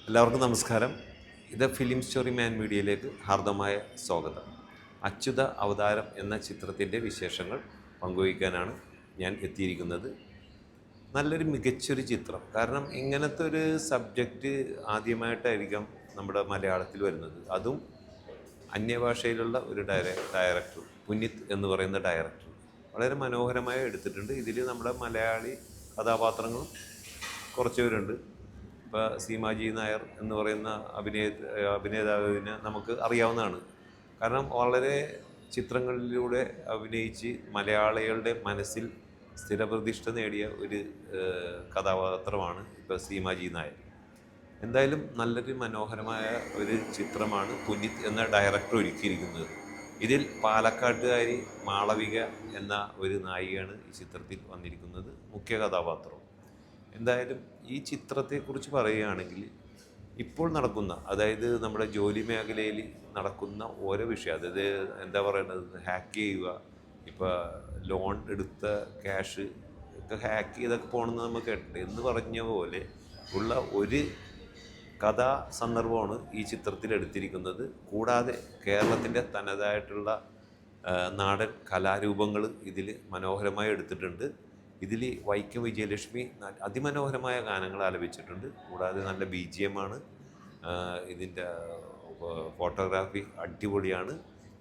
എല്ലാവർക്കും നമസ്കാരം. ഇത് ഫിലിം സ്റ്റോറി മാൻ മീഡിയയിലേക്ക് ഹാർദമായ സ്വാഗതം. അച്യുത അവതാരം എന്ന ചിത്രത്തിൻ്റെ വിശേഷങ്ങൾ പങ്കുവയ്ക്കാനാണ് ഞാൻ എത്തിയിരിക്കുന്നത്. നല്ലൊരു മികച്ചൊരു ചിത്രം. കാരണം ഇങ്ങനത്തെ ഒരു സബ്ജക്റ്റ് ആദ്യമായിട്ടായിരിക്കാം നമ്മുടെ മലയാളത്തിൽ വരുന്നത്. അതും അന്യഭാഷയിലുള്ള ഒരു ഡയറക്ടർ പുനിത് എന്ന് പറയുന്ന ഡയറക്ടർ വളരെ മനോഹരമായി എടുത്തിട്ടുണ്ട്. ഇതിൽ നമ്മുടെ മലയാളി കഥാപാത്രങ്ങളും കുറച്ച് പേരുണ്ട്. ഇപ്പോൾ സീമാജി നായർ എന്ന് പറയുന്ന അഭിനേതാവിനെ നമുക്ക് അറിയാവുന്നതാണ്. കാരണം വളരെ ചിത്രങ്ങളിലൂടെ അഭിനയിച്ച് മലയാളികളുടെ മനസ്സിൽ സ്ഥിരപ്രതിഷ്ഠ നേടിയ ഒരു കഥാപാത്രമാണ് ഇപ്പോൾ സീമാജി നായർ. എന്തായാലും നല്ലൊരു മനോഹരമായ ഒരു ചിത്രമാണ് പുനിത് എന്ന ഡയറക്ടർ ഒരുക്കിയിരിക്കുന്നത്. ഇതിൽ പാലക്കാട്ടുകാരി മാളവിക എന്ന ഒരു നായികയാണ് ഈ ചിത്രത്തിൽ വന്നിരിക്കുന്നത്, മുഖ്യ കഥാപാത്രം. എന്തായാലും ഈ ചിത്രത്തെക്കുറിച്ച് പറയുകയാണെങ്കിൽ ഇപ്പോൾ നടക്കുന്ന, അതായത് നമ്മുടെ ജോലി മേഖലയിൽ നടക്കുന്ന ഓരോ വിഷയം, അതായത് എന്താ പറയുന്നത്, ഹാക്ക് ചെയ്യുക, ഇപ്പോൾ ലോൺ എടുത്ത ക്യാഷ് ഒക്കെ ഹാക്ക് ചെയ്തൊക്കെ പോകണമെന്ന് നമ്മൾ കേട്ടിട്ടുണ്ട്. എന്ന് പറഞ്ഞ പോലെ ഉള്ള ഒരു കഥാ സന്ദർഭമാണ് ഈ ചിത്രത്തിൽ എടുത്തിരിക്കുന്നത്. കൂടാതെ കേരളത്തിൻ്റെ തനതായിട്ടുള്ള നാടൻ കലാരൂപങ്ങൾ ഇതിൽ മനോഹരമായി എടുത്തിട്ടുണ്ട്. ഇതിൽ വൈക്കം വിജയലക്ഷ്മി അതിമനോഹരമായ ഗാനങ്ങൾ ആലപിച്ചിട്ടുണ്ട്. കൂടാതെ നല്ല BGM ആണ്. ഇതിൻ്റെ ഫോട്ടോഗ്രാഫി അടിപൊളിയാണ്.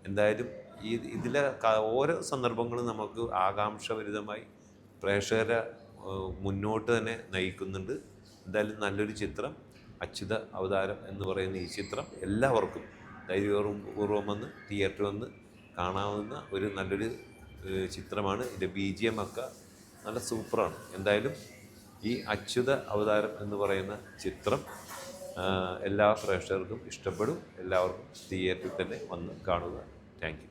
എന്തായാലും ഇതിലെ ഓരോ സന്ദർഭങ്ങളും നമുക്ക് ആകാംക്ഷഭരിതമായി പ്രേക്ഷകരെ മുന്നോട്ട് തന്നെ നയിക്കുന്നുണ്ട്. എന്തായാലും നല്ലൊരു ചിത്രം, അച്യുത അവതാരം എന്ന് പറയുന്ന ഈ ചിത്രം എല്ലാവർക്കും ധൈര്യപൂർവ്വം വന്ന് തിയേറ്ററിൽ വന്ന് കാണാവുന്ന ഒരു നല്ലൊരു ചിത്രമാണ്. ഇതിൻ്റെ BGM ഒക്കെ നല്ല സൂപ്പറാണ്. എന്തായാലും ഈ അച്യുത അവതാരം എന്ന് പറയുന്ന ചിത്രം എല്ലാ പ്രേക്ഷകർക്കും ഇഷ്ടപ്പെടും. എല്ലാവർക്കും തിയേറ്ററിൽ തന്നെ വന്ന് കാണുക. Thank you.